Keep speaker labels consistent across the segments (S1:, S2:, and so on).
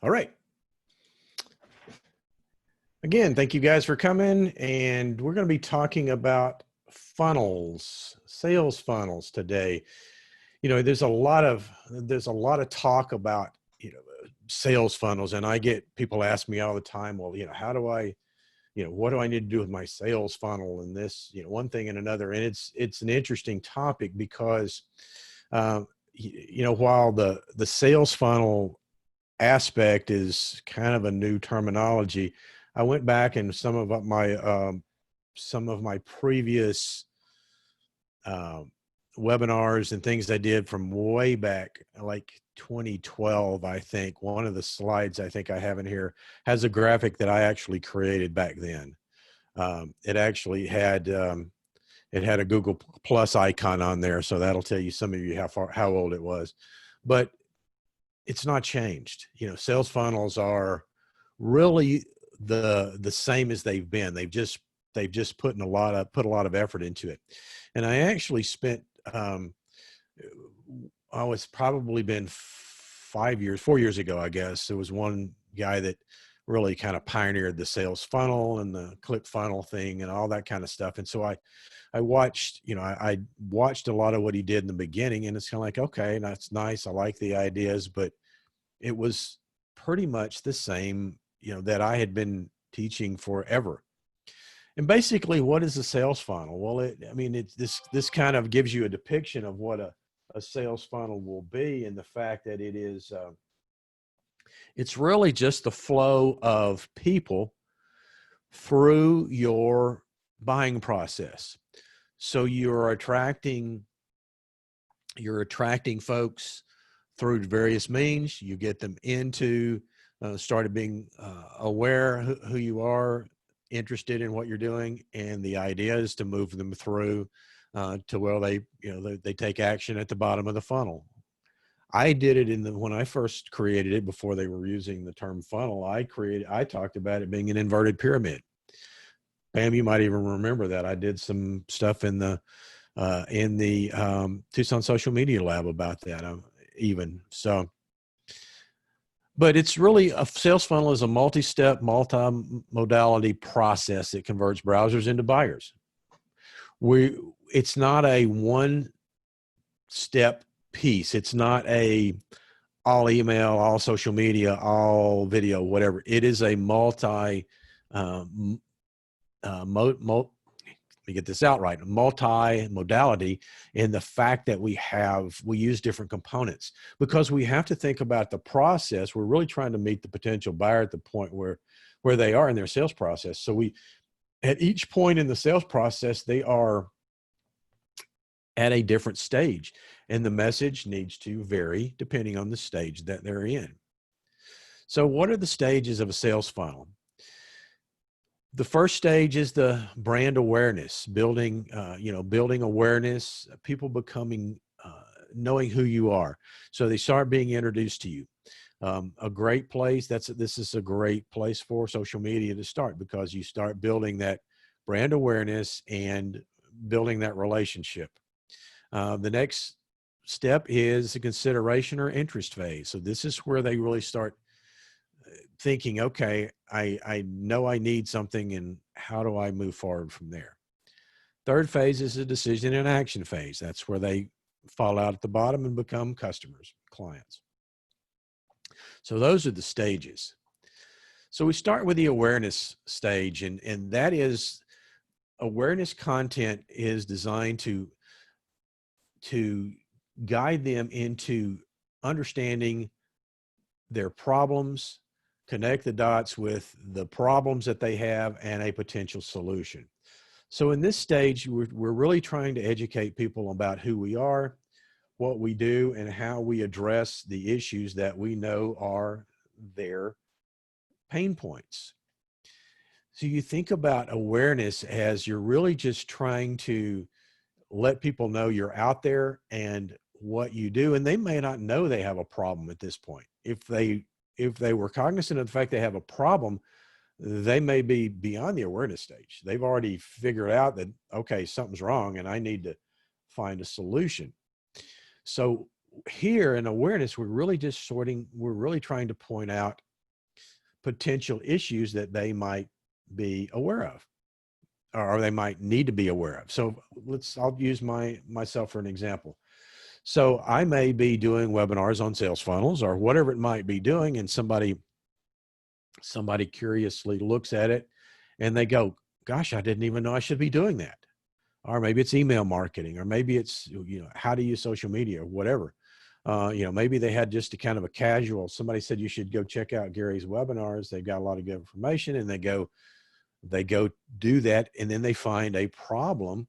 S1: All right. Again, thank you guys for coming. And we're going to be talking about funnels, sales funnels today. There's a lot of talk about, sales funnels. And I get people ask me all the time, well, how do I, what do I need to do with my sales funnel and this, one thing and another. And it's an interesting topic because, while the sales funnel aspect is kind of a new terminology, I went back and some of my previous um, webinars and things I did from way back, like 2012. I think one of the slides I think I have in here has a graphic that I actually created back then. It actually had it had a Google Plus icon on there, so that'll tell you, some of you, how old it was. But it's not changed. Sales funnels are really the same as they've been. They've just put a lot of effort into it. And I actually spent it's probably been 4 years ago, I guess. There was one guy that really kind of pioneered the sales funnel and the click funnel thing and all that kind of stuff. And so I watched, I watched a lot of what he did in the beginning, and it's kind of like, okay, that's nice. I like the ideas, but it was pretty much the same, that I had been teaching forever. And basically, what is a sales funnel? Well, it's this kind of gives you a depiction of what a sales funnel will be, and the fact that it's really just the flow of people through your buying process. So you're attracting folks through various means. You get them into started being aware who you are, interested in what you're doing, and the idea is to move them through to where they take action at the bottom of the funnel. I did it when I first created it, before they were using the term funnel. I talked about it being an inverted pyramid. Pam, you might even remember that I did some stuff in the Tucson Social Media Lab about that. But it's really, a sales funnel is a multi-step, multi-modality process that converts browsers into buyers. It's not a one-step piece. It's not all email, all social media, all video, whatever. It is a let me get this out right, multi-modality, in the fact that we use different components, because we have to think about the process. We're really trying to meet the potential buyer at the point where they are in their sales process. So at each point in the sales process, they are at a different stage, and the message needs to vary depending on the stage that they're in. So what are the stages of a sales funnel? The first stage is the brand awareness, building awareness, people becoming, knowing who you are. So they start being introduced to you. A great place, this is a great place for social media to start, because you start building that brand awareness and building that relationship. The next step is the consideration or interest phase. So this is where they really start thinking, okay, I know I need something, and how do I move forward from there? Third phase is the decision and action phase. That's where they fall out at the bottom and become customers, clients. So those are the stages. So we start with the awareness stage, and that is, awareness content is designed to guide them into understanding their problems, connect the dots with the problems that they have, and a potential solution. So in this stage, we're really trying to educate people about who we are, what we do, and how we address the issues that we know are their pain points. So you think about awareness as you're really just trying to let people know you're out there and what you do, and they may not know they have a problem at this point. If they were cognizant of the fact they have a problem, they may be beyond the awareness stage. They've already figured out that, okay, something's wrong and I need to find a solution. So here in awareness, we're really trying to point out potential issues that they might be aware of, or they might need to be aware of. So I'll use myself for an example. So I may be doing webinars on sales funnels or whatever it might be doing, and somebody curiously looks at it and they go, gosh, I didn't even know I should be doing that. Or maybe it's email marketing, or maybe it's, how to use social media or whatever. Maybe they had just a kind of a casual, somebody said, you should go check out Gary's webinars. They've got a lot of good information, and they go do that. And then they find a problem,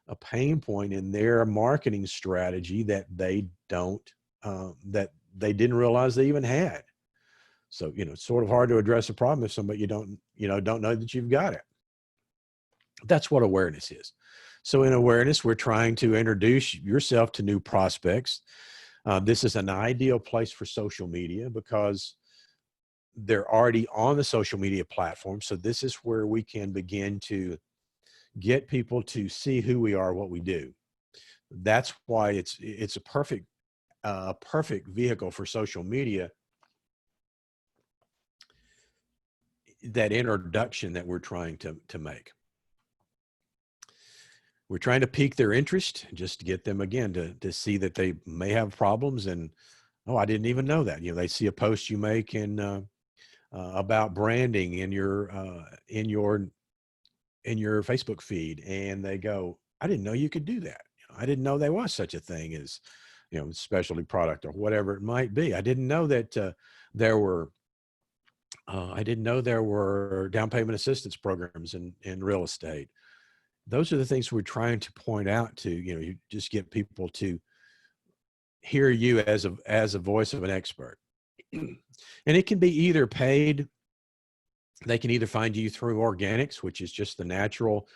S1: a pain point in their marketing strategy that they that they didn't realize they even had. So, it's sort of hard to address a problem if somebody you don't know that you've got it. That's what awareness is. So in awareness, we're trying to introduce yourself to new prospects. This is an ideal place for social media because they're already on the social media platform. So this is where we can begin to get people to see who we are, what we do. That's why it's a perfect vehicle for social media. That introduction that we're trying to make. We're trying to pique their interest, just to get them again to see that they may have problems, and I didn't even know that. They see a post you make in about branding in your Facebook feed, and they go, I didn't know you could do that. I didn't know there was such a thing as specialty product or whatever it might be. I didn't know that there were down payment assistance programs in real estate. Those are the things we're trying to point out to, you just get people to hear you as a voice of an expert. And it can be either paid. They can either find you through organics, which is just the natural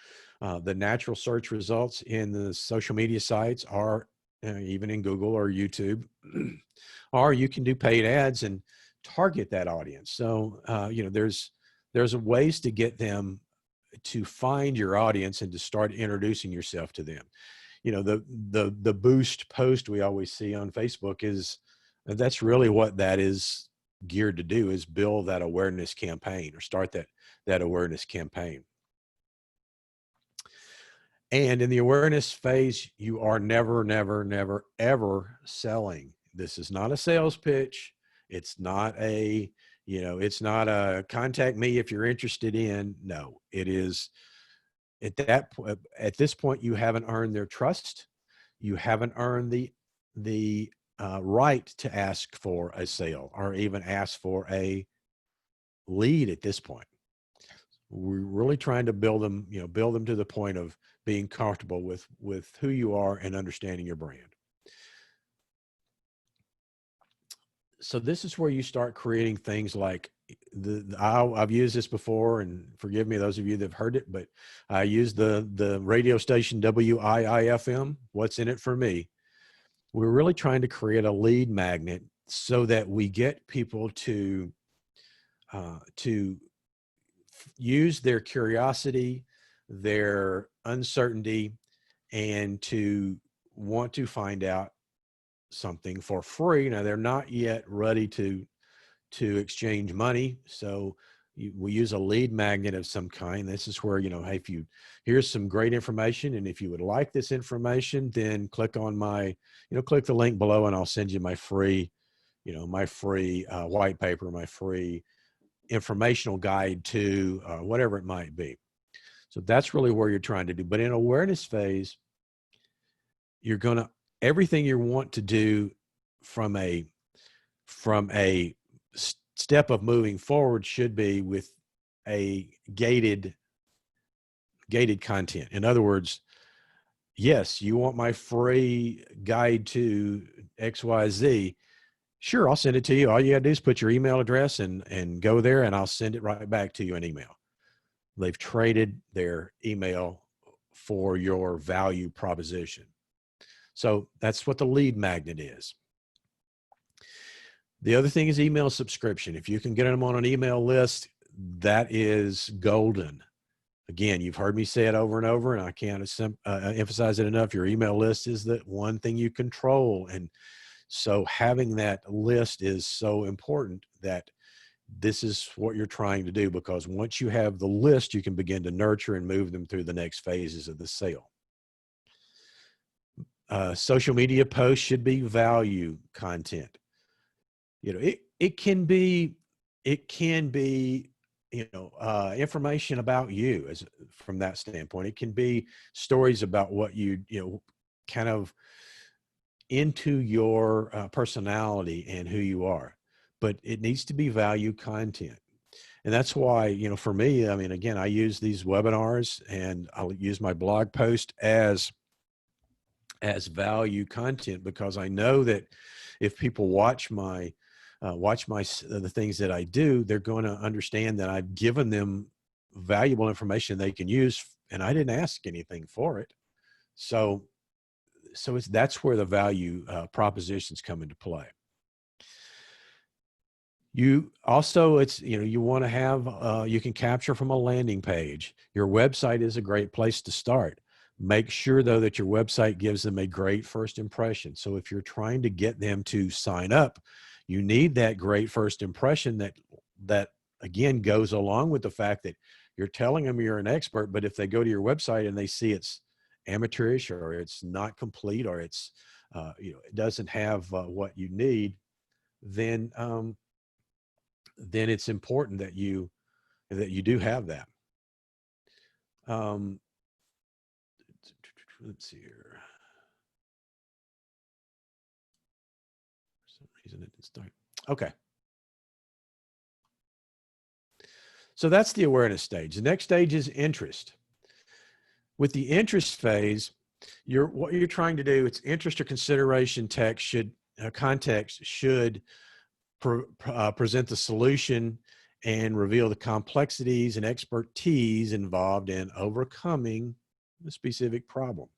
S1: search results in the social media sites, or even in Google or YouTube, or you can do paid ads and target that audience. So, there's ways to get them to find your audience and to start introducing yourself to them. The boost post we always see on Facebook that's really what that is geared to do, is build that awareness campaign or start that awareness campaign. And in the awareness phase, you are never, never, never, ever selling. This is not a sales pitch. It's not it's not a contact me if you're interested in. No, it is at this point, you haven't earned their trust. You haven't earned the right to ask for a sale or even ask for a lead at this point. We're really trying to build them to the point of being comfortable with who you are and understanding your brand. So this is where you start creating things like I've used this before, and forgive me, those of you that have heard it, but I use the radio station WIIFM. What's in it for me? We're really trying to create a lead magnet so that we get people to use their curiosity, their uncertainty, and to want to find out something for free. Now, they're not yet ready to exchange money. So we use a lead magnet of some kind. This is where, hey, here's some great information, and if you would like this information, then click on click the link below, and I'll send you my free white paper, my free informational guide to whatever it might be. So that's really where you're trying to do. But in awareness phase, everything you want to do from a step of moving forward should be with a gated content. In other words, yes, you want my free guide to XYZ. Sure, I'll send it to you. All you gotta do is put your email address and go there, and I'll send it right back to you in email. They've traded their email for your value proposition. So that's what the lead magnet is. The other thing is email subscription. If you can get them on an email list, that is golden. Again, you've heard me say it over and over, and I can't emphasize it enough. Your email list is the one thing you control. And so having that list is so important that this is what you're trying to do, because once you have the list, you can begin to nurture and move them through the next phases of the sale. Social media posts should be value content. You know, it can be, information about you as from that standpoint. It can be stories about what kind of into your personality and who you are, but it needs to be value content. And that's why, for me, I mean, again, I use these webinars and I'll use my blog post as value content, because I know that if people watch the things that I do, they're going to understand that I've given them valuable information they can use, and I didn't ask anything for it. So that's where the value propositions come into play. You also, you want to have, you can capture from a landing page. Your website is a great place to start. Make sure though that your website gives them a great first impression. So if you're trying to get them to sign up, you need that great first impression that again goes along with the fact that you're telling them you're an expert, but if they go to your website and they see it's amateurish, or it's not complete, or it's, it doesn't have what you need, then it's important that you do have that. Let's see here. For some reason it didn't start. Okay. So that's the awareness stage. The next stage is interest. With the interest phase, what you're trying to do, it's interest or consideration context should present the solution and reveal the complexities and expertise involved in overcoming the specific problem.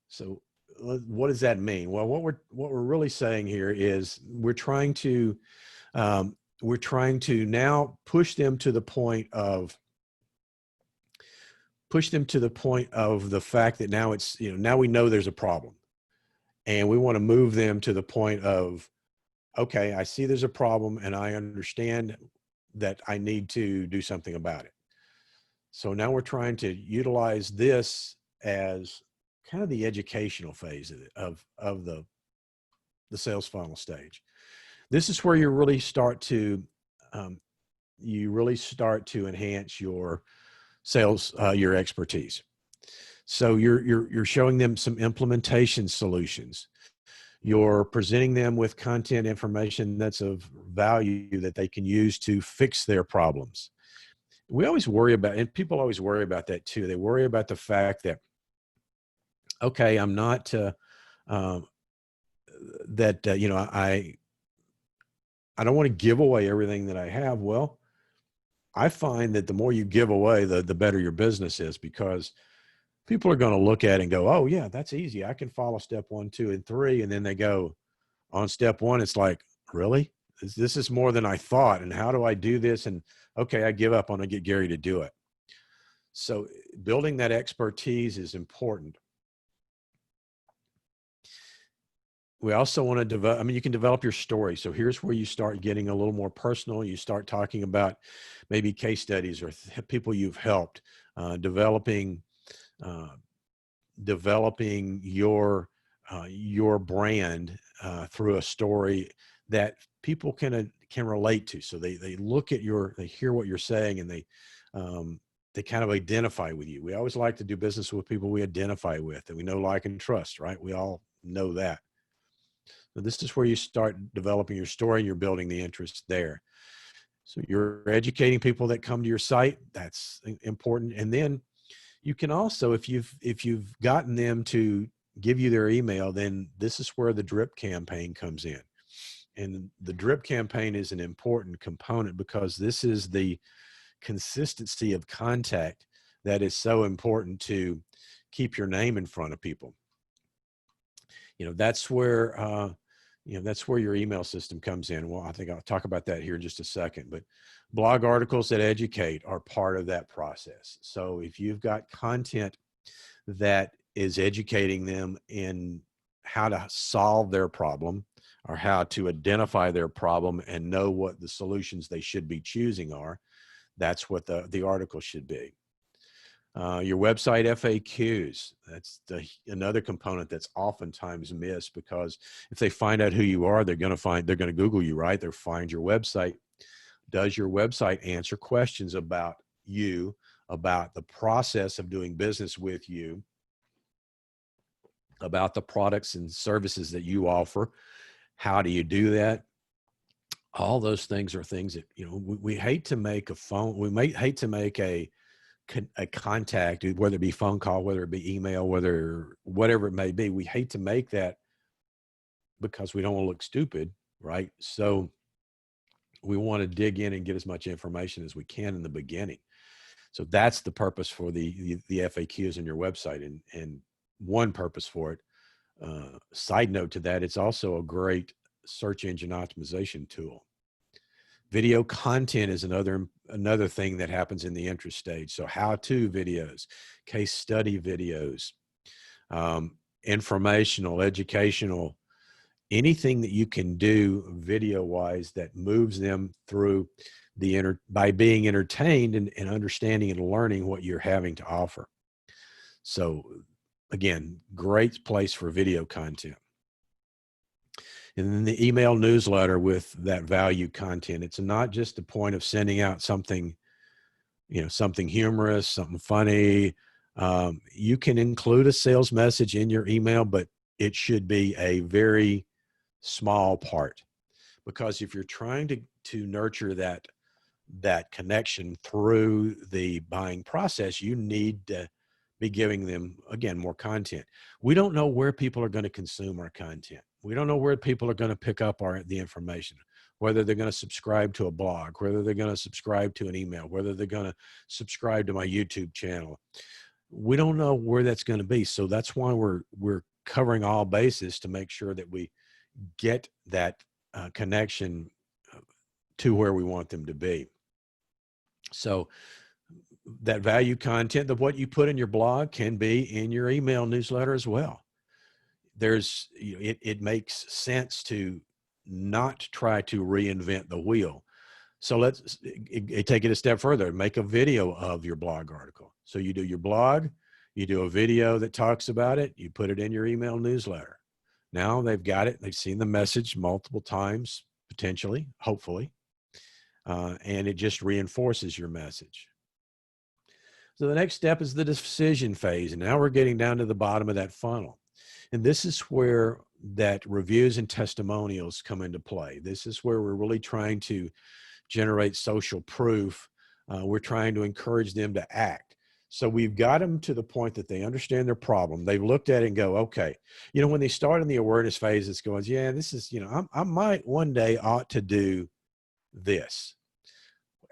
S1: So what does that mean? Well, what we're really saying here is we're trying to now push them to the point of the fact that now it's, now we know there's a problem, and we want to move them to the point of, okay, I see there's a problem and I understand that I need to do something about it. So now we're trying to utilize this as kind of the educational phase of the sales funnel stage. This is where you really start to enhance your sales, your expertise. So you're showing them some implementation solutions. You're presenting them with content information that's of value that they can use to fix their problems. We always worry about, and people always worry about that too. They worry about the fact that, okay, I'm not, I don't want to give away everything that I have. Well, I find that the more you give away, the better your business is, because people are going to look at it and go, oh yeah, that's easy. I can follow step 1, 2, and 3. And then they go on step 1. It's like, really? This is more than I thought. And how do I do this? And okay, I give up on it, get Gary to do it. So building that expertise is important. We also want to develop, you can develop your story. So here's where you start getting a little more personal. You start talking about maybe case studies or people you've helped, developing your brand through a story that people can relate to. So they look at they hear what you're saying, and they kind of identify with you. We always like to do business with people we identify with, and we know, like, and trust, right? We all know that. So this is where you start developing your story, and you're building the interest there. So you're educating people that come to your site. That's important. And then you can also, if you've gotten them to give you their email, then this is where the drip campaign comes in. And the drip campaign is an important component, because this is the consistency of contact that is so important to keep your name in front of people. That's where your email system comes in. Well, I think I'll talk about that here in just a second, but blog articles that educate are part of that process. So if you've got content that is educating them in how to solve their problem, or how to identify their problem and know what the solutions they should be choosing are. That's what the article should be. Your website FAQs, that's another component that's oftentimes missed, because if they find out who you are, they're going to Google you, right? They'll find your website. Does your website answer questions about you, about the process of doing business with you, about the products and services that you offer? How do you do that? All those things are things that, we hate to make hate to make a contact, whether it be phone call, whether it be email, whatever it may be. We hate to make that because we don't want to look stupid, right? So we want to dig in and get as much information as we can in the beginning. So that's the purpose for the FAQs in your website, and one purpose for it. Side note to that, it's also a great search engine optimization tool. Video content is another thing that happens in the interest stage. So how-to videos, case study videos, informational, educational, anything that you can do video-wise that moves them through by being entertained and understanding and learning what you're having to offer. So again, great place for video content. And then the email newsletter with that value content. It's not just a point of sending out something, something humorous, something funny. You can include a sales message in your email, but it should be a very small part, because if you're trying to nurture that connection through the buying process, you need to be giving them, again, more content. We don't know where people are going to consume our content. We don't know where people are going to pick up the information, whether they're going to subscribe to a blog, whether they're going to subscribe to an email, whether they're going to subscribe to my YouTube channel. We don't know where that's going to be. So that's why we're covering all bases to make sure that we get that connection to where we want them to be. So that value content of what you put in your blog can be in your email newsletter as well. It makes sense to not try to reinvent the wheel. So let's take it a step further. Make a video of your blog article. So you do your blog, you do a video that talks about it, you put it in your email newsletter. Now they've got it. They've seen the message multiple times, potentially, hopefully, and it just reinforces your message. So the next step is the decision phase. And now we're getting down to the bottom of that funnel. And this is where that reviews and testimonials come into play. This is where we're really trying to generate social proof. We're trying to encourage them to act. So we've got them to the point that they understand their problem. They've looked at it and go, okay, when they start in the awareness phase, it's going, yeah, this is, I might one day ought to do this.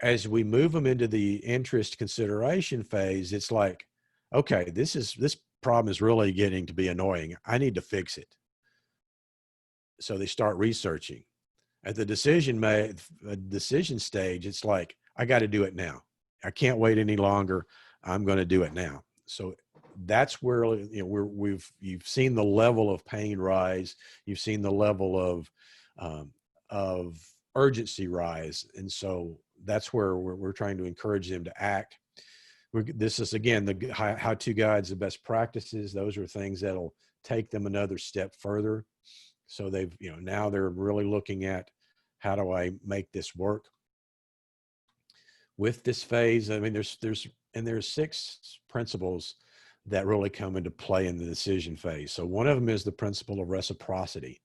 S1: As we move them into the interest consideration phase, it's like, okay, this problem is really getting to be annoying. I need to fix it. So they start researching. At the decision stage, it's like, I got to do it now. I can't wait any longer. I'm going to do it now. So that's where, you've seen the level of pain rise. You've seen the level of urgency rise. And so that's where we're trying to encourage them to act. This is, again, the how-to guides, the best practices. Those are things that'll take them another step further. So they've, now they're really looking at, how do I make this work? With this phase, I mean, there's 6 principles that really come into play in the decision phase. So one of them is the principle of reciprocity.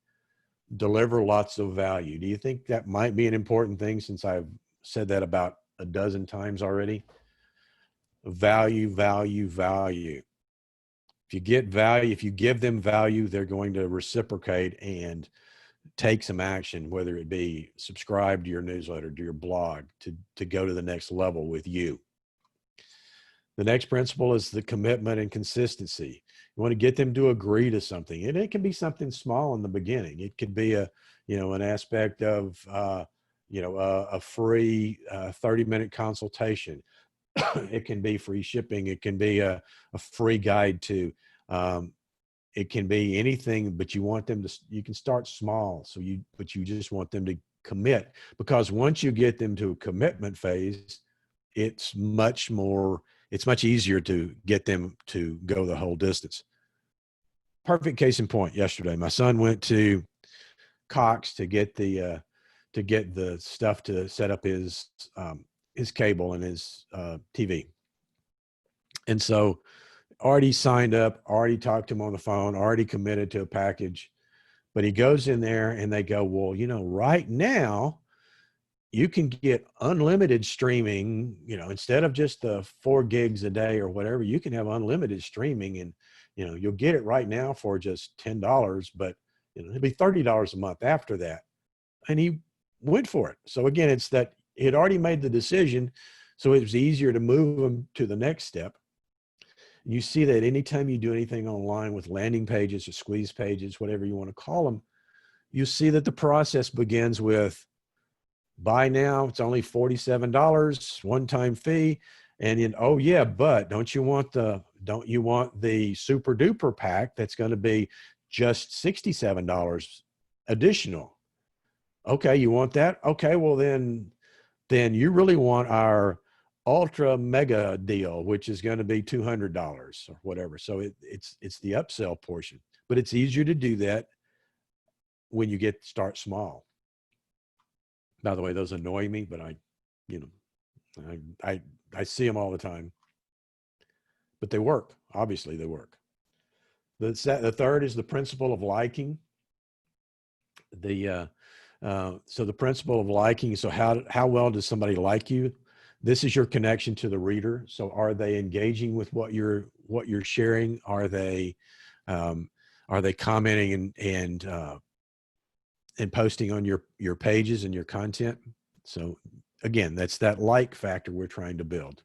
S1: Deliver lots of value. Do you think that might be an important thing, since I've said that about a dozen times already? Value, value, value. If you get value, if you give them value, they're going to reciprocate and take some action, whether it be subscribe to your newsletter, to your blog, to go to the next level with you. The next principle is the commitment and consistency. You want to get them to agree to something, and it can be something small in the beginning. It could be an aspect of, a free 30-minute consultation. It can be free shipping. It can be a free guide to it can be anything, but you want them to, you can start small. But you just want them to commit, because once you get them to a commitment phase, it's much easier to get them to go the whole distance. Perfect case in point. Yesterday, my son went to Cox to get the stuff to set up his cable and his TV. And so already signed up, already talked to him on the phone, already committed to a package. But he goes in there and they go, well, right now you can get unlimited streaming, instead of just the 4 gigs a day or whatever, you can have unlimited streaming, and, you'll get it right now for just $10, but it'll be $30 a month after that. And he went for it. So again, it's that he had already made the decision. So it was easier to move him to the next step. You see that anytime you do anything online with landing pages or squeeze pages, whatever you want to call them, you see that the process begins with buy now. It's only $47, one-time fee. And then, oh yeah, but don't you want the super duper pack that's going to be just $67 additional? Okay, you want that? Okay, well then you really want our ultra mega deal, which is going to be $200 or whatever. So it's the upsell portion, but it's easier to do that when you start small. By the way, those annoy me, but I see them all the time, but they work. Obviously they work. The third is the principle of liking. So the principle of liking. So how well does somebody like you? This is your connection to the reader. So are they engaging with what you're sharing? Are they commenting and posting on your pages and your content? So again, that's that like factor we're trying to build.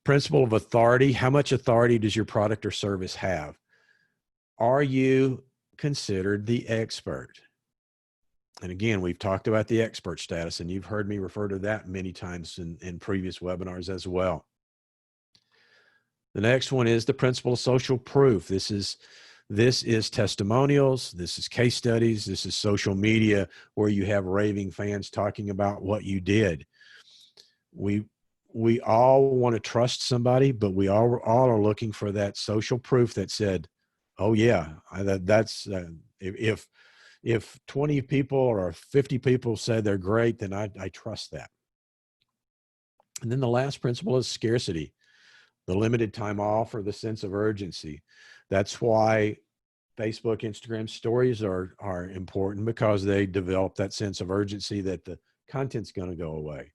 S1: Principle of authority. How much authority does your product or service have? Are you considered the expert? And again, we've talked about the expert status, and you've heard me refer to that many times in previous webinars as well. The next one is the principle of social proof. This is testimonials. This is case studies. This is social media where you have raving fans talking about what you did. We all want to trust somebody, but we all are looking for that social proof that said, oh yeah, if 20 people or 50 people say they're great, then I trust that. And then the last principle is scarcity, the limited time offer, the sense of urgency. That's why Facebook, Instagram stories are important, because they develop that sense of urgency that the content's going to go away.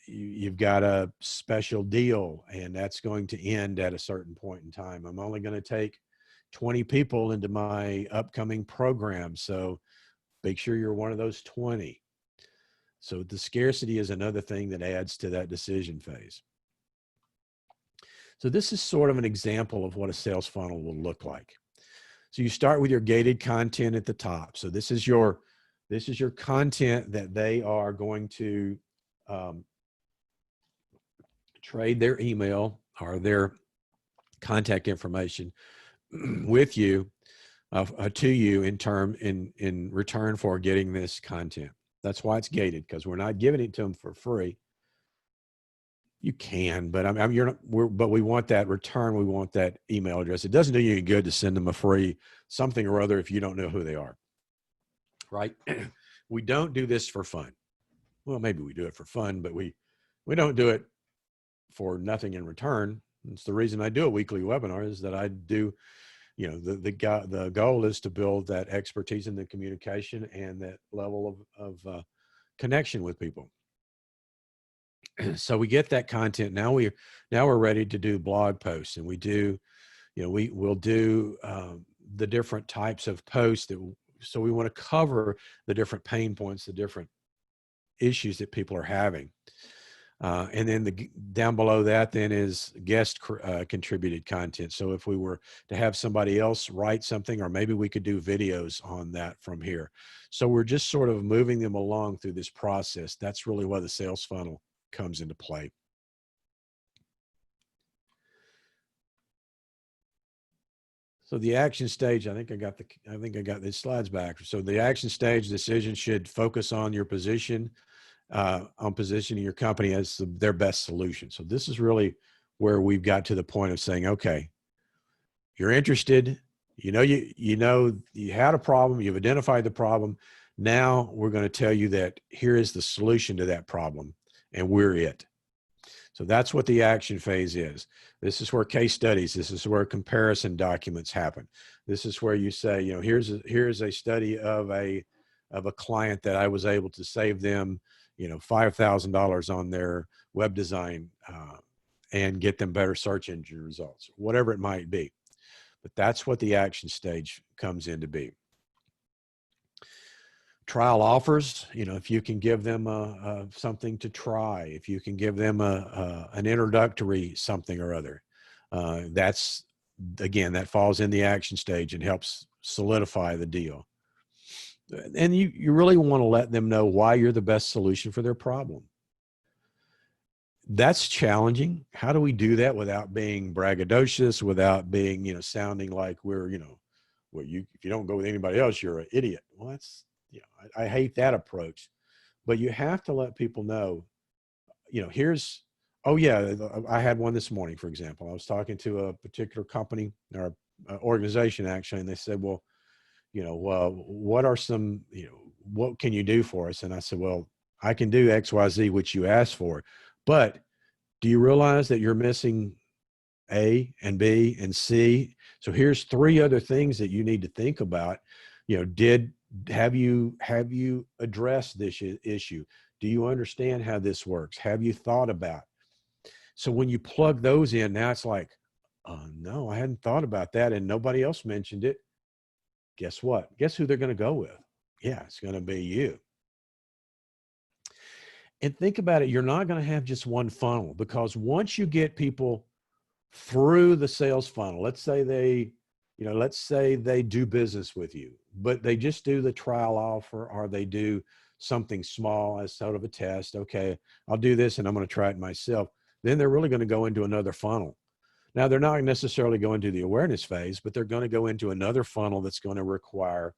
S1: You've got a special deal, and that's going to end at a certain point in time. I'm only going to take 20 people into my upcoming program, so make sure you're one of those 20. So the scarcity is another thing that adds to that decision phase. So this is sort of an example of what a sales funnel will look like. So you start with your gated content at the top. So this is your content that they are going to trade their email or their contact information with you to you in return for getting this content. That's why it's gated, because we're not giving it to them for free. You can, but but we want that return. We want that email address. It doesn't do you any good to send them a free something or other if you don't know who they are, right? We don't do this for fun. Well, maybe we do it for fun, but we don't do it for nothing in return. It's the reason I do a weekly webinar, is that I do, the goal is to build that expertise in the communication and that level of connection with people. So we get that content. Now we're ready to do blog posts, and we do, we'll do the different types of posts so we want to cover the different pain points, the different issues that people are having. And then down below that then is guest contributed content. So if we were to have somebody else write something, or maybe we could do videos on that from here. So we're just sort of moving them along through this process. That's really why the sales funnel comes into play. So the action stage, I think I got the slides back. So the action stage decision should focus on your position, on positioning your company as their best solution. So this is really where we've got to the point of saying, okay, you're interested, you had a problem, you've identified the problem. Now we're going to tell you that here is the solution to that problem, and we're it. So that's what the action phase is. This is where case studies, this is where comparison documents happen. This is where you say, here's a study of a client that I was able to save them, $5,000 on their web design and get them better search engine results, whatever it might be. But that's what the action stage comes in to be. Trial offers, if you can give them something to try, if you can give them an introductory something or other, that's, again, that falls in the action stage and helps solidify the deal. And you really want to let them know why you're the best solution for their problem. That's challenging. How do we do that without being braggadocious, without being, sounding like we're, well, if you don't go with anybody else, you're an idiot. Well, that's, I hate that approach, but you have to let people know, oh yeah, I had one this morning, for example. I was talking to a particular company or organization actually, and they said, well, what are some, what can you do for us? And I said, well, I can do X, Y, Z, which you asked for, but do you realize that you're missing A and B and C? So here's 3 other things that you need to think about. Have you addressed this issue? Do you understand how this works? Have you thought about? So when you plug those in, now it's like, oh no, I hadn't thought about that, and nobody else mentioned it. Guess what? Guess who they're going to go with? Yeah, it's going to be you. And think about it, you're not going to have just one funnel, because once you get people through the sales funnel, let's say they do business with you, but they just do the trial offer, or they do something small as sort of a test. Okay, I'll do this and I'm going to try it myself. Then they're really going to go into another funnel. Now, they're not necessarily going to the awareness phase, but they're going to go into another funnel that's going to require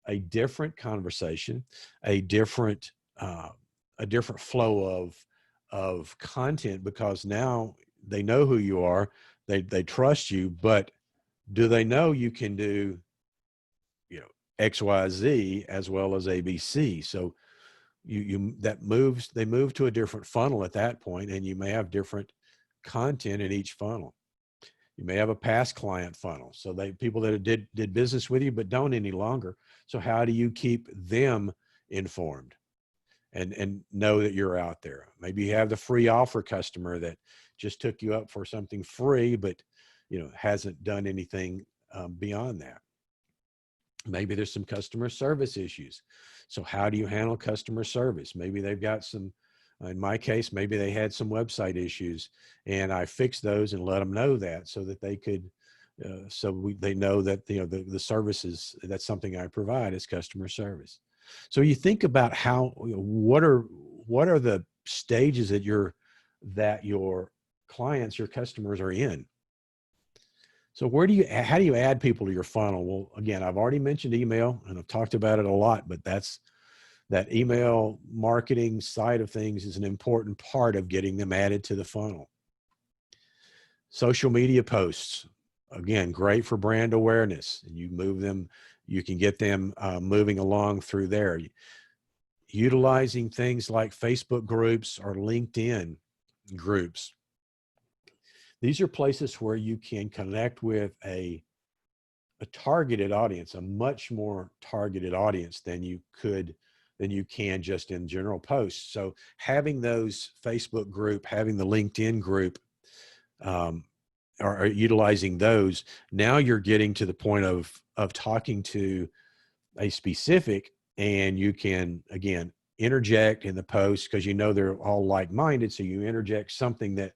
S1: a different conversation, a different flow of content, because now they know who you are, they trust you, but do they know you can do, X, Y, Z as well as A, B, C? So they move to a different funnel at that point, and you may have different content in each funnel. You may have a past client funnel. So people that did business with you, but don't any longer. So how do you keep them informed and know that you're out there? Maybe you have the free offer customer that just took you up for something free, but hasn't done anything beyond that. Maybe there's some customer service issues. So how do you handle customer service? Maybe they've got some, in my case, maybe they had some website issues, and I fixed those and let them know that, so that they could, they know that, the services, that's something I provide is customer service. So you think about what are the stages that your clients, your customers are in. So how do you add people to your funnel? Well, again, I've already mentioned email, and I've talked about it a lot, but that email marketing side of things is an important part of getting them added to the funnel. Social media posts, again, great for brand awareness, and you can get them moving along through there. Utilizing things like Facebook groups or LinkedIn groups. These are places where you can connect with a targeted audience, a much more targeted audience than you can just in general posts. So having those Facebook group, having the LinkedIn group, or utilizing those, now you're getting to the point of talking to a specific, and you can, again, interject in the post, because they're all like-minded. So you interject something that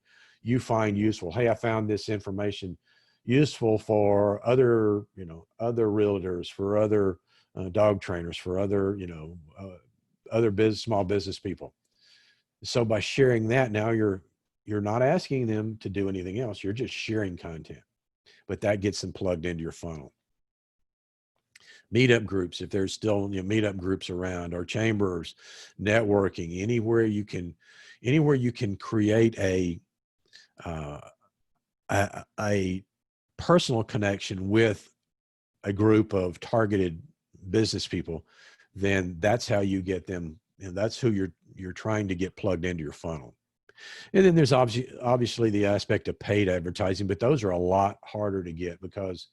S1: you find useful. Hey, I found this information useful for other realtors, for other dog trainers, for other, small business people. So by sharing that, now you're not asking them to do anything else. You're just sharing content. but that gets them plugged into your funnel. Meetup groups, if there's still meetup groups around, or chambers, networking, anywhere you can create a personal connection with a group of targeted business people, then that's how you get them, that's who you're trying to get plugged into your funnel. And then there's obviously the aspect of paid advertising, but those are a lot harder to get, because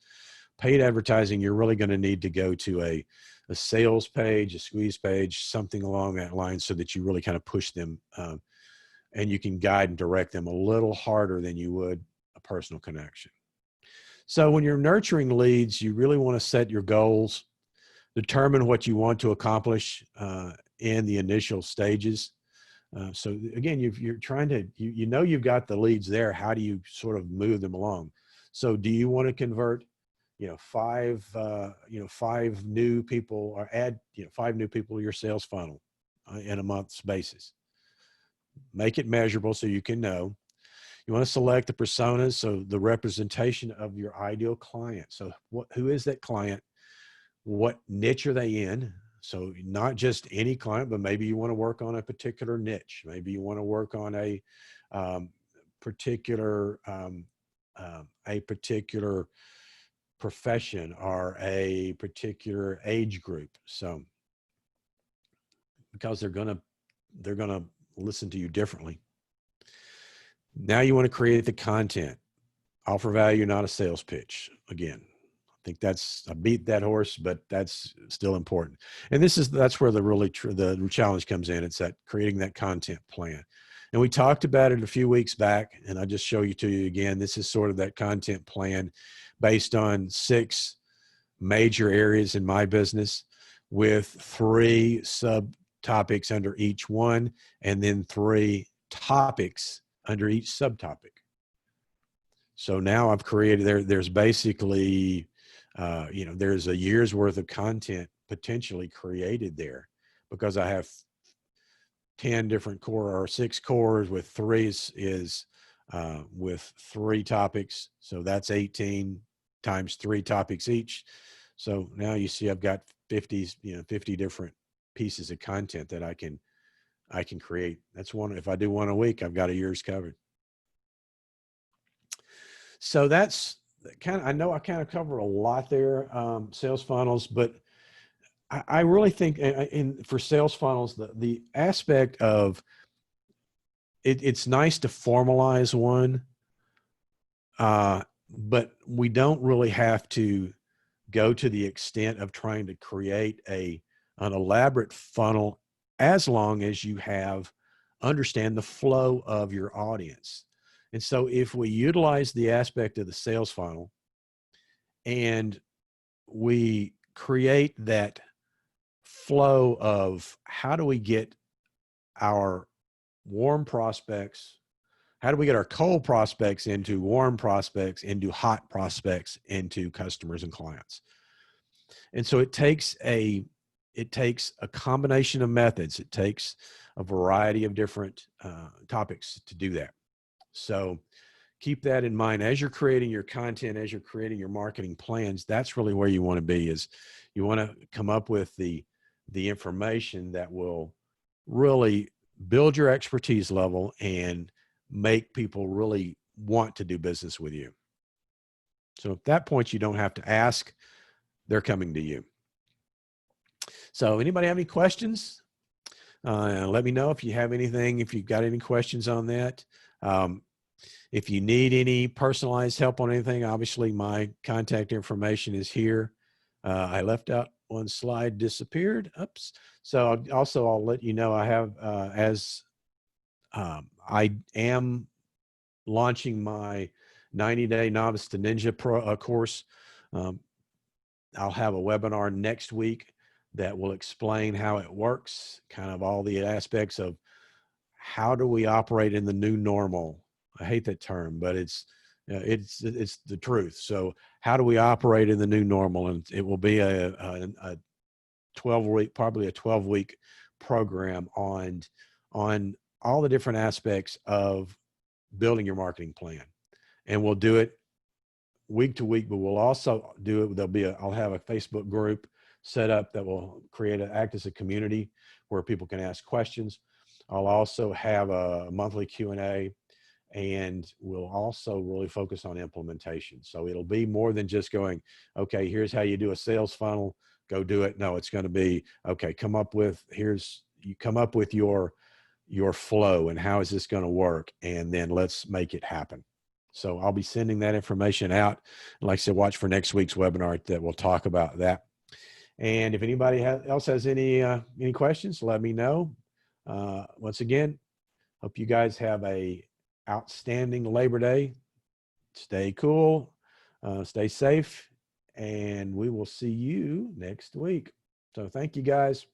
S1: paid advertising, you're really going to need to go to a sales page, a squeeze page, something along that line, so that you really kind of push them, and you can guide and direct them a little harder than you would a personal connection. So when you're nurturing leads, you really want to set your goals, determine what you want to accomplish in the initial stages. So again, you're trying to, you've got the leads there. How do you sort of move them along? So do you want to convert, five new people, or add, 5 new people to your sales funnel in a month's basis? Make it measurable so you can know. You want to select the personas, so the representation of your ideal client. So who is that client? What niche are they in? So not just any client, but maybe you want to work on a particular niche. Maybe you want to work on a particular profession, or a particular age group. So because they're gonna listen to you differently. Now you want to create the content. Offer value, not a sales pitch. Again, I think I beat that horse, but that's still important. And that's where the challenge comes in. It's that creating that content plan. And we talked about it a few weeks back, and I just show you to you again. This is sort of that content plan based on 6 major areas in my business, with 3 subtopics under each one, and then 3 topics under each subtopic. So now I've created there's basically, there's a year's worth of content potentially created there, because I have 10 different core, or 6 cores with 3 with 3 topics. So that's 18 times 3 topics each. So now you see I've got 50 different pieces of content that I can create. That's one. If I do one a week, I've got a year's covered. So that's I know I kind of covered a lot there, sales funnels, but I really think for sales funnels, the aspect of it's nice to formalize one, but we don't really have to go to the extent of trying to create an elaborate funnel, as long as you understand the flow of your audience. And so if we utilize the aspect of the sales funnel, and we create that flow of how do we get our warm prospects, how do we get our cold prospects into warm prospects, into hot prospects, into customers and clients. And so it takes a combination of methods. It takes a variety of different topics to do that. So keep that in mind as you're creating your content, as you're creating your marketing plans. That's really where you want to be, is you want to come up with the information that will really build your expertise level and make people really want to do business with you. So at that point, you don't have to ask, they're coming to you. So anybody have any questions? Let me know if you have anything, if you've got any questions on that. If you need any personalized help on anything, obviously my contact information is here. I left out one slide, disappeared. Oops. So I'll let you know I have, I am launching my 90-day Novice to Ninja course. I'll have a webinar next week that will explain how it works, kind of all the aspects of how do we operate in the new normal. I hate that term, but it's the truth. So how do we operate in the new normal? And it will be a 12-week, probably a 12-week program on all the different aspects of building your marketing plan. And we'll do it week to week, but we'll also do it. I'll have a Facebook group set up that will act as a community where people can ask questions. I'll also have a monthly Q&A, and we'll also really focus on implementation. So it'll be more than just going, okay, here's how you do a sales funnel, go do it. No, it's going to be, okay, you come up with your flow and how is this going to work? And then let's make it happen. So I'll be sending that information out. Like I said, watch for next week's webinar that will talk about that. And if anybody else has any questions, let me know. Once again, hope you guys have a outstanding Labor Day. Stay cool, stay safe, and we will see you next week. So thank you guys.